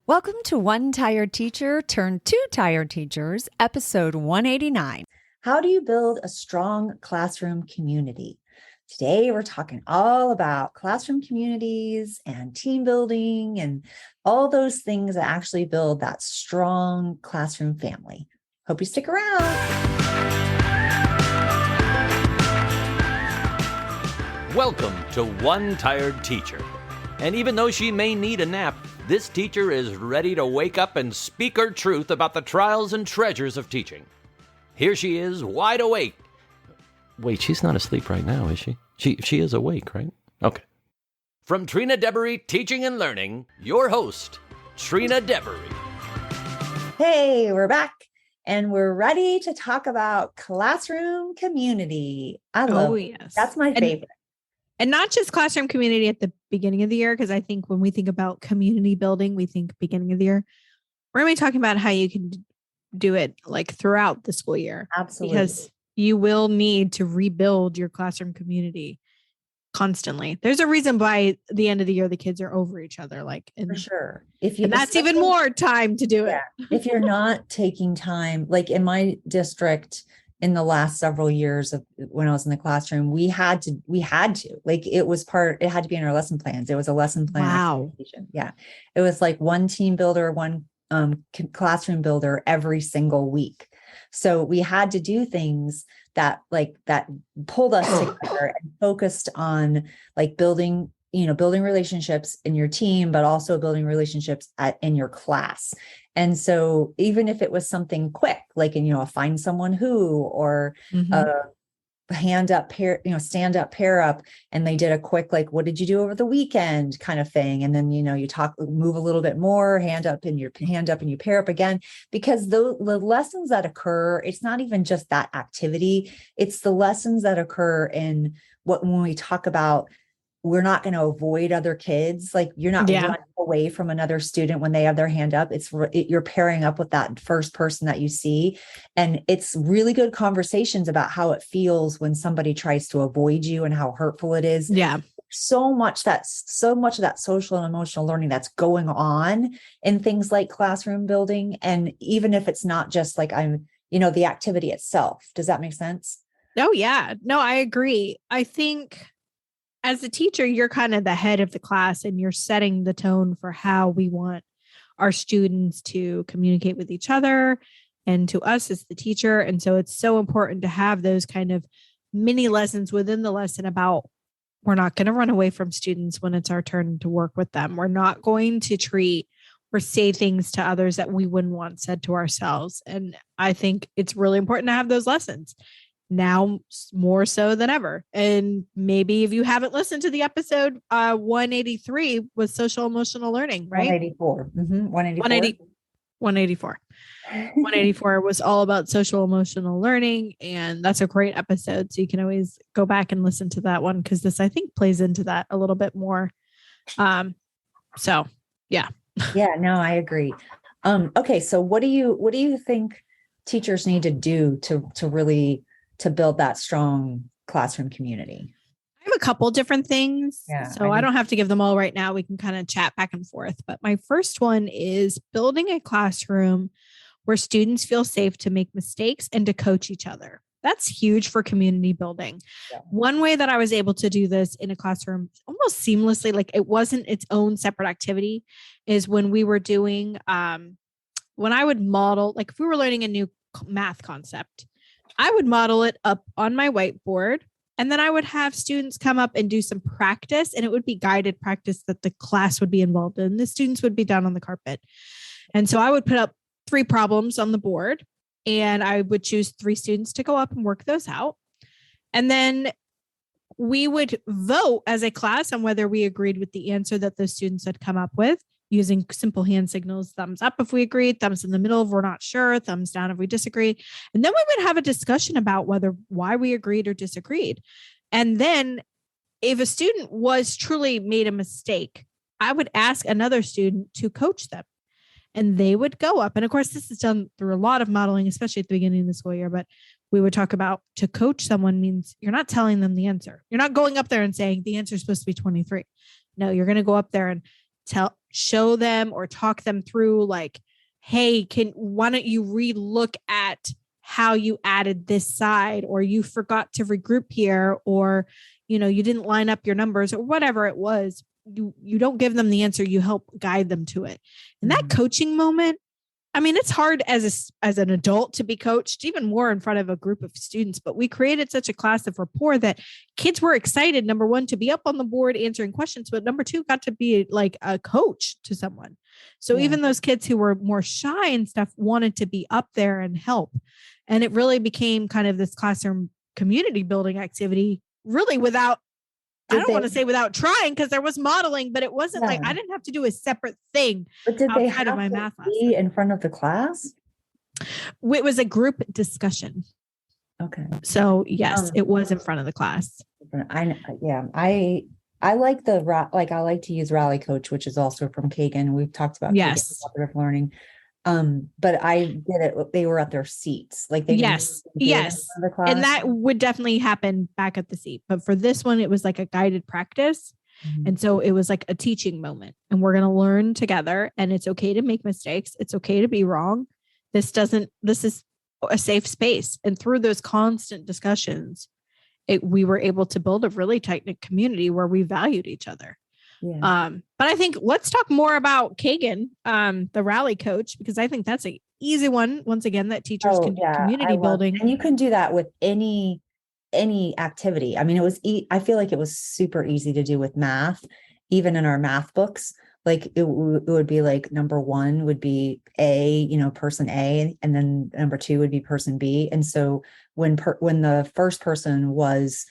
Welcome to One Tired Teacher Turned Two Tired Teachers, episode 189. How do you build a strong classroom community? Today, we're talking all about classroom communities and team building and all those things that actually build that strong classroom family. Hope you stick around. Welcome to One Tired Teacher. And even though she may need a nap, this teacher is ready to wake up and speak her truth about the trials and treasures of teaching. Here she is, wide awake. Wait, she's not asleep right now, is she? She is awake, right? Okay. From Trina Debery Teaching and Learning, your host, Trina Debery. Hey, we're back and we're ready to talk about classroom community. I love it. Yes. That's my favorite. And not just classroom community at the beginning of the year, because I think when we think about community building, we think beginning of the year. We're going to be talking about how you can do it like throughout the school year. Absolutely. Because you will need to rebuild your classroom community constantly. There's a reason by the end of the year, the kids are over each other. For sure. And that's even more time to do it. If you're not taking time, like in my district, in the last several years of when I was in the classroom, we had to, like, it had to be in our lesson plans. It was a lesson plan. Wow. Yeah. It was like one team builder, one classroom builder every single week. So we had to do things that pulled us together and focused on like building relationships in your team, but also building relationships in your class. And so even if it was something quick, like, find someone who, or stand up, pair up, and they did a quick, like, what did you do over the weekend kind of thing. And then, you move a little bit more, hand up and you pair up again, because the lessons that occur, it's not even just that activity. It's the lessons that occur in when we talk about, we're not going to avoid other kids. Like, you're not running away from another student when they have their hand up. You're pairing up with that first person that you see. And it's really good conversations about how it feels when somebody tries to avoid you and how hurtful it is. Yeah. So much of that social and emotional learning that's going on in things like classroom building. And even if it's not just like the activity itself, does that make sense? Oh yeah. No, I agree. I think as a teacher, you're kind of the head of the class and you're setting the tone for how we want our students to communicate with each other and to us as the teacher. And so it's so important to have those kind of mini lessons within the lesson about, we're not going to run away from students when it's our turn to work with them. We're not going to treat or say things to others that we wouldn't want said to ourselves. And I think it's really important to have those lessons now more so than ever. And maybe if you haven't listened to the episode, 183 was social emotional learning, right? 184. 184. 184 was all about social emotional learning. And that's a great episode. So you can always go back and listen to that one, because this, I think, plays into that a little bit more. So yeah. Yeah, no, I agree. Okay. So what do you think teachers need to do to really build that strong classroom community? I have a couple different things. Yeah, so I don't have to give them all right now. We can kind of chat back and forth. But my first one is building a classroom where students feel safe to make mistakes and to coach each other. That's huge for community building. Yeah. One way that I was able to do this in a classroom almost seamlessly, like it wasn't its own separate activity, is when we were doing, when I would model, like if we were learning a new math concept, I would model it up on my whiteboard, and then I would have students come up and do some practice, and it would be guided practice that the class would be involved in. The students would be down on the carpet. And so I would put up 3 problems on the board, and I would choose 3 students to go up and work those out. And then we would vote as a class on whether we agreed with the answer that the students had come up with, using simple hand signals, thumbs up if we agreed, thumbs in the middle if we're not sure, thumbs down if we disagree. And then we would have a discussion about why we agreed or disagreed. And then if a student was truly made a mistake, I would ask another student to coach them. And they would go up. And of course, this is done through a lot of modeling, especially at the beginning of the school year. But we would talk about, to coach someone means you're not telling them the answer. You're not going up there and saying the answer is supposed to be 23. No, you're going to go up there and show them or talk them through like, hey, why don't you re-look at how you added this side, or you forgot to regroup here, or, you didn't line up your numbers, or whatever it was. You don't give them the answer, you help guide them to it. And that coaching moment, I mean, it's hard as an adult to be coached, even more in front of a group of students, but we created such a class of rapport that kids were excited, number one, to be up on the board answering questions, but number two, got to be like a coach to someone. So even those kids who were more shy and stuff wanted to be up there and help. And it really became kind of this classroom community building activity, really without, I don't want to say without trying, because there was modeling, but it wasn't like I didn't have to do a separate thing. But did they outside have of my to math be in front of the class? It was a group discussion. Okay. So yes, it was in front of the class. I like I like to use Rally Coach, which is also from Kagan. We've talked about Yes. cooperative learning. But I did it. They were at their seats. Like they yes. the class. And that would definitely happen back at the seat. But for this one, it was like a guided practice. And so it was like a teaching moment, and we're going to learn together, and it's okay to make mistakes. It's okay to be wrong. This is a safe space. And through those constant discussions, we were able to build a really tight-knit community where we valued each other. Yeah. But I think let's talk more about Kagan, the Rally Coach, because I think that's an easy one. Once again, that teachers can do community building. And you can do that with any activity. I mean, I feel like it was super easy to do with math, even in our math books. Like it would be like number one would be person A, and then number two would be person B. And so when the first person was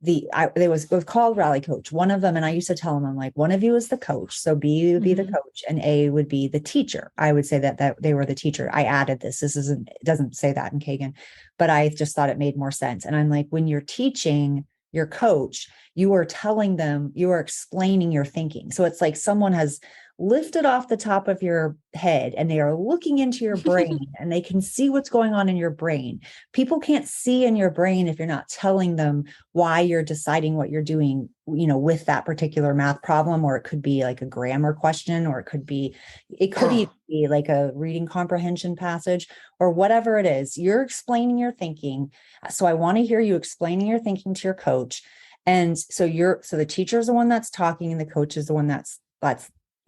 it was called Rally Coach, one of them. And I used to tell them, I'm like, one of you is the coach. So B would be the coach and A would be the teacher. I would say that they were the teacher. I added this. It doesn't say that in Kagan, but I just thought it made more sense. And I'm like, when you're teaching your coach, you are telling them, you are explaining your thinking. So it's like someone has lifted off the top of your head and they are looking into your brain and they can see what's going on in your brain. People can't see in your brain if you're not telling them why you're deciding what you're doing, with that particular math problem, or it could be like a grammar question, or it could even be like a reading comprehension passage, or whatever it is. You're explaining your thinking. So I want to hear you explaining your thinking to your coach. And so the teacher is the one that's talking and the coach is the one that's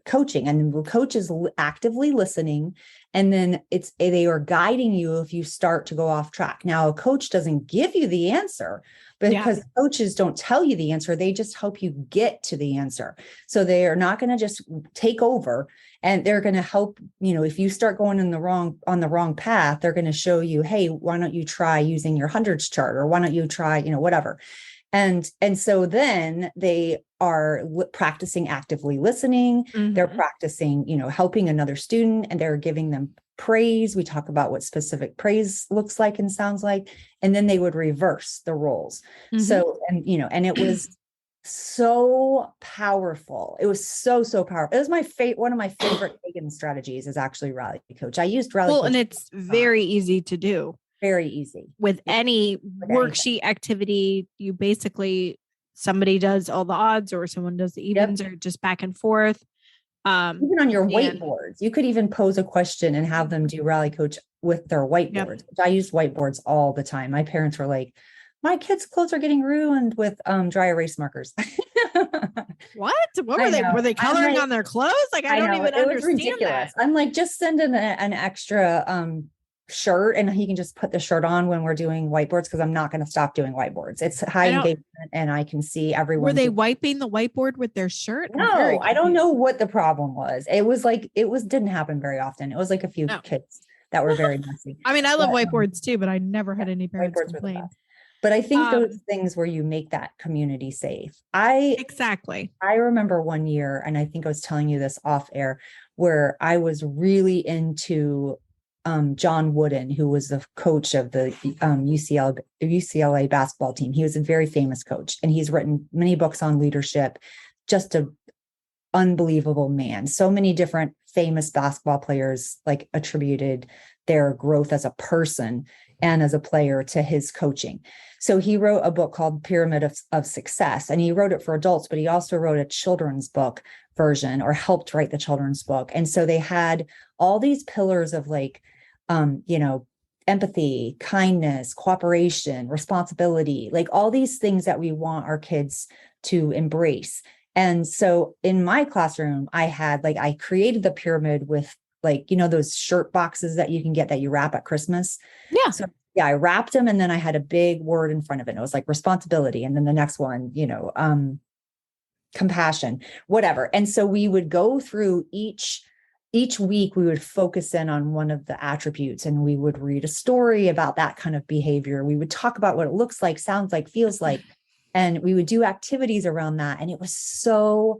coaching, and the coach is actively listening, and then they are guiding you if you start to go off track. Now, a coach doesn't give you the answer, because coaches don't tell you the answer. They just help you get to the answer. So they are not going to just take over, and they're going to help, if you start going on the wrong path, they're going to show you, hey, why don't you try using your hundreds chart, or why don't you try, whatever. And so then they are practicing actively listening. They're practicing, helping another student, and they're giving them praise. We talk about what specific praise looks like and sounds like, and then they would reverse the roles. So, and it was so powerful. It was so powerful. It was one of my favorite Kagan strategies is actually Rally Coach. I used Rally Coach. And it's very easy to do. Very easy. With any worksheet activity, you basically, somebody does all the odds, or someone does the evens, or just back and forth. Even on your whiteboards, you could even pose a question and have them do Rally Coach with their whiteboards. I use whiteboards all the time. My parents were like, my kids' clothes are getting ruined with dry erase markers. What were they? Were they coloring on their clothes? Like, I don't even understand that. I'm like, just send in an extra shirt, and he can just put the shirt on when we're doing whiteboards, because I'm not going to stop doing whiteboards. It's high engagement, and I can see everyone. Were they wiping the whiteboard with their shirt? No, I don't know what the problem was. It was like, didn't happen very often. It was like a few kids that were very messy. I mean, I love whiteboards too, but I never had any parents complain. But I think those things where you make that community safe. Exactly. I remember one year, and I think I was telling you this off air, where I was really into John Wooden, who was the coach of the UCLA basketball team. He was a very famous coach, and he's written many books on leadership. Just an unbelievable man. So many different famous basketball players attributed their growth as a person and as a player to his coaching. So he wrote a book called Pyramid of Success, and he wrote it for adults, but he also wrote a children's book version, or helped write the children's book. And so they had all these pillars of like, empathy, kindness, cooperation, responsibility, like all these things that we want our kids to embrace. And so in my classroom, I created the pyramid with like, those shirt boxes that you can get that you wrap at Christmas. Yeah. So I wrapped them, and then I had a big word in front of it. It was like responsibility. And then the next one, compassion, whatever. And so we would go through each week, we would focus in on one of the attributes, and we would read a story about that kind of behavior. We would talk about what it looks like, sounds like, feels like, and we would do activities around that. And it was so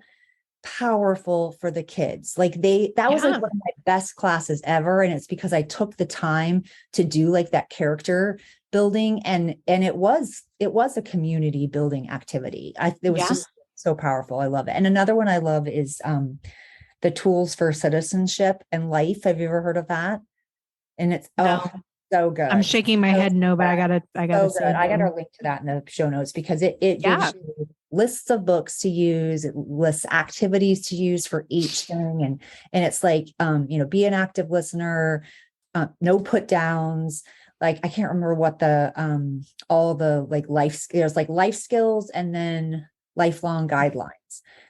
powerful for the kids. Like that was like one of my best classes ever. And it's because I took the time to do like that character building, and it was a community building activity. It was just so powerful. I love it. And another one I love is the Tools for Citizenship and Life. Have you ever heard of that? And it's so good. I'm shaking my head no, but I gotta say I gotta link to that in the show notes, because it gives you lists of books to use, it lists activities to use for each thing, and it's like be an active listener, no put downs. Like I can't remember what the all the like life skills, and then lifelong guidelines.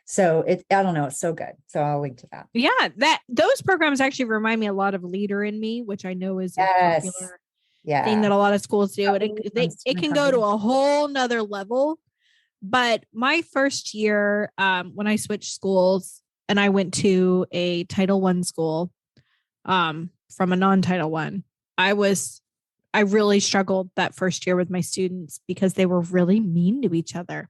So I don't know, it's so good. So I'll link to that. Yeah, those programs actually remind me a lot of Leader in Me, which I know is a popular thing that a lot of schools do. And it can go to a whole nother level. But my first year, when I switched schools and I went to a Title I school from a non-Title I really struggled that first year with my students because they were really mean to each other.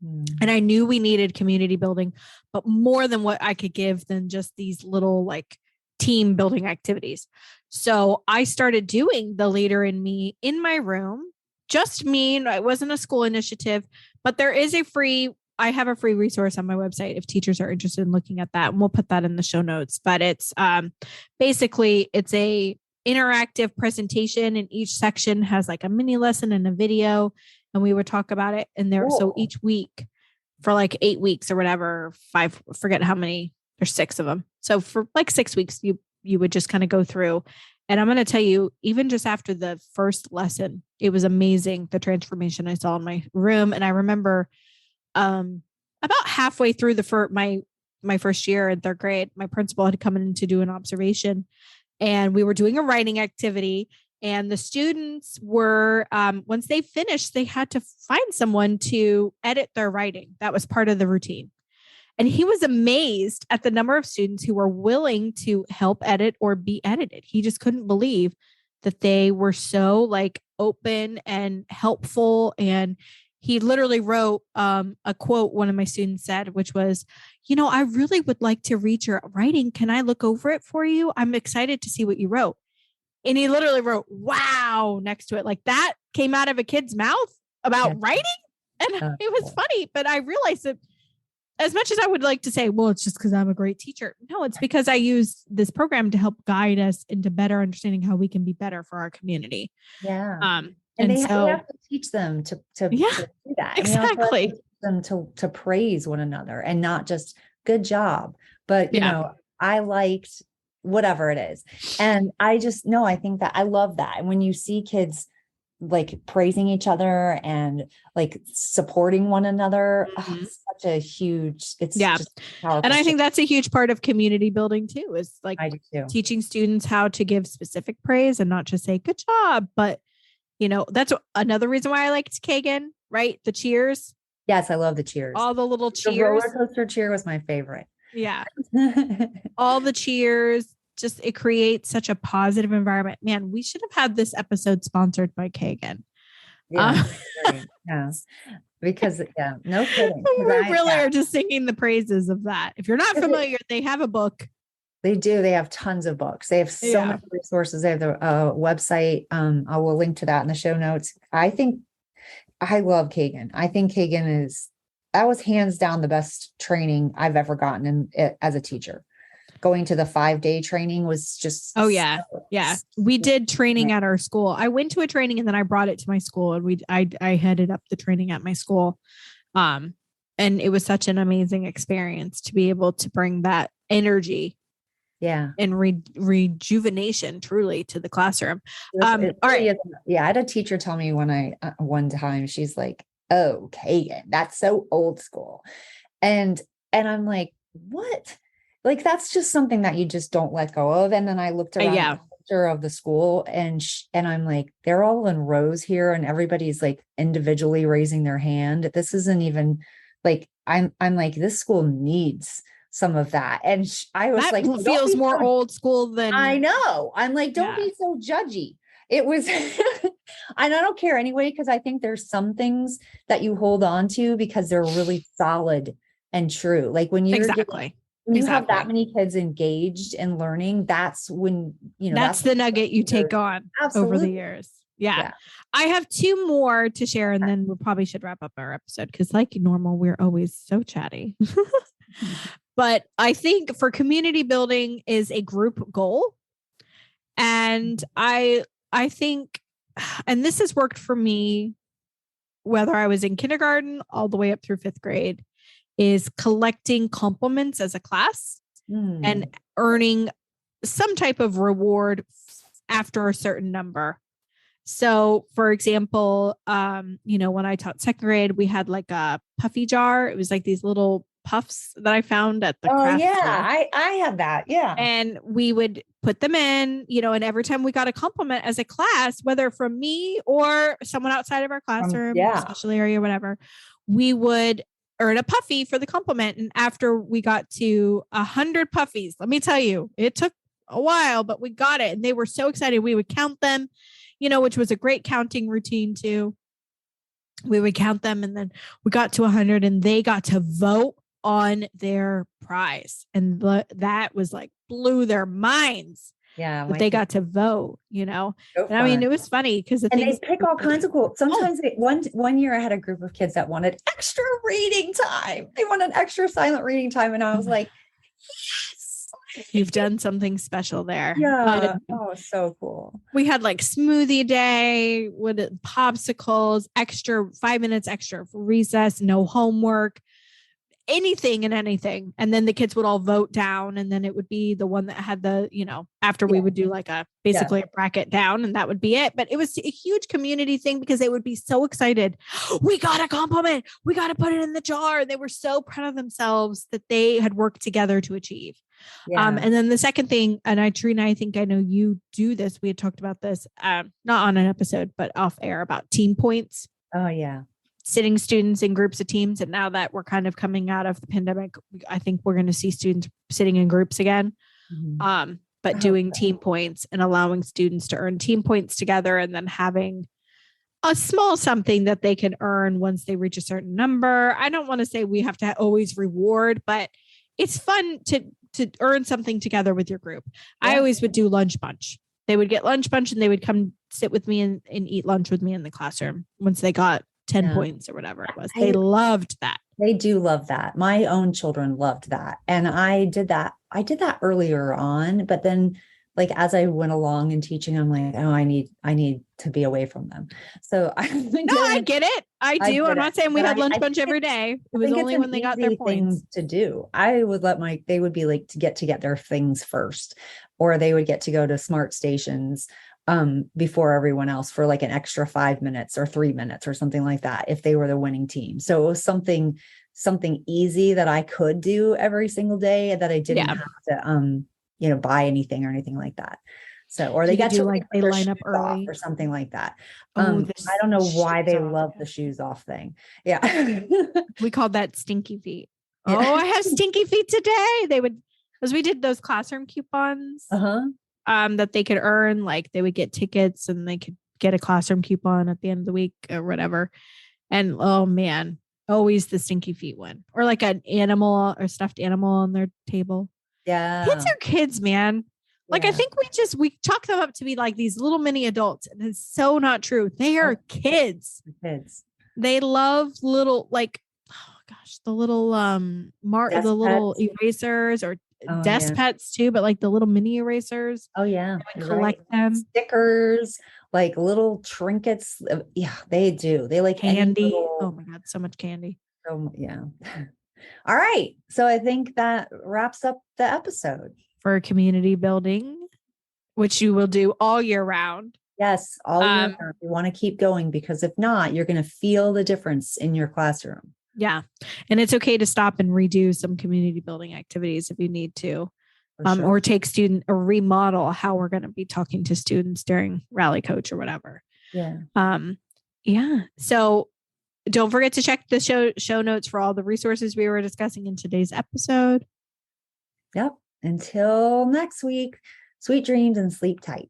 And I knew we needed community building, but more than what I could give than just these little like team building activities. So I started doing the Leader in Me in my room, just me. It wasn't a school initiative, but there is I have a free resource on my website if teachers are interested in looking at that, and we'll put that in the show notes. But it's basically it's a interactive presentation, and each section has like a mini lesson and a video. And we would talk about it in there. Cool. So each week for like 8 weeks or whatever, 5, forget how many, there's 6 of them. So for like 6 weeks, you would just kind of go through. And I'm going to tell you, even just after the first lesson, it was amazing, the transformation I saw in my room. And I remember about halfway through my first year in 3rd grade, my principal had come in to do an observation, and we were doing a writing activity. And the students were, once they finished, they had to find someone to edit their writing. That was part of the routine. And he was amazed at the number of students who were willing to help edit or be edited. He just couldn't believe that they were so like open and helpful. And he literally wrote a quote one of my students said, which was, I really would like to read your writing. Can I look over it for you? I'm excited to see what you wrote. And he literally wrote, wow, next to it. Like that came out of a kid's mouth about writing. And it was funny, but I realized that as much as I would like to say, well, it's just because I'm a great teacher. No, it's because I use this program to help guide us into better understanding how we can be better for our community. Yeah. And we have to teach them to do that. Exactly. Teach them to praise one another and not just good job, but I liked whatever it is. And I think that I love that. And when you see kids like praising each other and like supporting one another, it's such a huge, just powerful. And I think that's a huge part of community building too, is like teaching students how to give specific praise and not just say good job, but that's another reason why I liked Kagan, right? The cheers. Yes. I love the cheers. All the little cheers. The roller coaster cheer was my favorite. Yeah. All the cheers, just it creates such a positive environment. Man, we should have had this episode sponsored by Kagan. Yeah. Because no kidding. We really are just singing the praises of that. If you're not familiar, they have a book. They do. They have tons of books. They have so many resources. They have the website. I will link to that in the show notes. I love Kagan. I think Kagan that was hands down the best training I've ever gotten as a teacher. going to the 5-day training was just. Oh yeah. Yeah. We did training at our school. I went to a training and then I brought it to my school, and I headed up the training at my school. And it was such an amazing experience to be able to bring that energy and rejuvenation truly to the classroom. All right. Yeah. I had a teacher tell me one time, she's like, "Oh, Kagan, that's so old school." And I'm like, what? Like, that's just something that you just don't let go of. And then I looked around the culture of the school, and I'm like, they're all in rows here, and everybody's like individually raising their hand. This isn't even like, I'm like, this school needs some of that. And I was that like, feels more old school than I know. I'm like, don't be so judgy. It was, and I don't care anyway, because I think there's some things that you hold on to because they're really solid and true. Like when you're when you have that many kids engaged in learning, that's when, that's the nugget you take on over the years. Yeah. I have 2 more to share, and then we probably should wrap up our episode, because like normal, we're always so chatty. But I think for community building is a group goal. And I think, and this has worked for me, whether I was in kindergarten all the way up through 5th grade, is collecting compliments as a class and earning some type of reward after a certain number. So for example, when I taught 2nd grade, we had like a puffy jar. It was like these little puffs that I found at the craft store. I had that. Yeah. And we would put them in, and every time we got a compliment as a class, whether from me or someone outside of our classroom, special area, whatever, we would earn a puffy for the compliment. And after we got to 100 puffies, let me tell you, it took a while, but we got it. And they were so excited. We would count them, which was a great counting routine too. We would count them, and then we got to 100, and they got to vote on their prize. And that was like blew their minds. Yeah. They got to vote, So and I mean, it was funny because they pick all kinds of cool. Sometimes one year I had a group of kids that wanted extra reading time. They wanted extra silent reading time. And I was like, yes, you've done something special there. Yeah. So cool. We had like smoothie day with popsicles, extra 5 minutes extra for recess, no homework, anything and anything. And then the kids would all vote down, and then it would be the one that had the, after we would do like basically a bracket down, and that would be it. But it was a huge community thing because they would be so excited. We got a compliment. We got to put it in the jar. They were so proud of themselves that they had worked together to achieve. Yeah. And then the second thing, and Trina, I think I know you do this. We had talked about this, not on an episode, but off air, about team points. Oh yeah. Sitting students in groups of teams. And now that we're kind of coming out of the pandemic, I think we're going to see students sitting in groups again. But doing team points and allowing students to earn team points together, and then having a small something that they can earn once they reach a certain number. I don't want to say we have to always reward, but it's fun to earn something together with your group. Yeah. I always would do lunch bunch. They would get lunch bunch, and they would come sit with me and eat lunch with me in the classroom once they got 10 points or whatever it was. They loved that. They do love that. My own children loved that. And I did that earlier on, but then like, as I went along in teaching, I'm like, oh, I need to be away from them. So I get it. I do. I'm not saying we had lunch bunch every day. It was only when they got their points to do. I would they would be like to get their things first, or they would get to go to smart stations before everyone else for like an extra 5 minutes or 3 minutes or something like that, if they were the winning team. So it was something easy that I could do every single day, that I didn't have to, buy anything or anything like that. So, or they got to like they line up early or something like that. I don't know why they love the shoes off thing. Yeah. We called that stinky feet. Yeah. Oh, I have stinky feet today. As we did those classroom coupons. That they could earn, like they would get tickets and they could get a classroom coupon at the end of the week or whatever. And oh man, always the stinky feet one, or like an animal or stuffed animal on their table. Yeah. Kids are kids, man. Like, I think we chalk them up to be like these little mini adults, and it's so not true. They are kids. They love little, like, oh gosh, the little the little erasers or Oh, desk yeah. pets too, but like the little mini erasers. Oh yeah. We You're collect right. them. Stickers, like little trinkets. Yeah, they do. They like any Candy. little, Oh my God, so much candy. yeah. All right. So I think that wraps up the episode. For community building, which you will do all year round. Yes, all year Um, round. We want to keep going because if not, you're going to feel the difference in your classroom. Yeah. And it's okay to stop and redo some community building activities if you need to, For sure. or take student or remodel how we're going to be talking to students during Rally Coach or whatever. Yeah. Yeah. So don't forget to check the show notes for all the resources we were discussing in today's episode. Yep. Until next week, sweet dreams and sleep tight.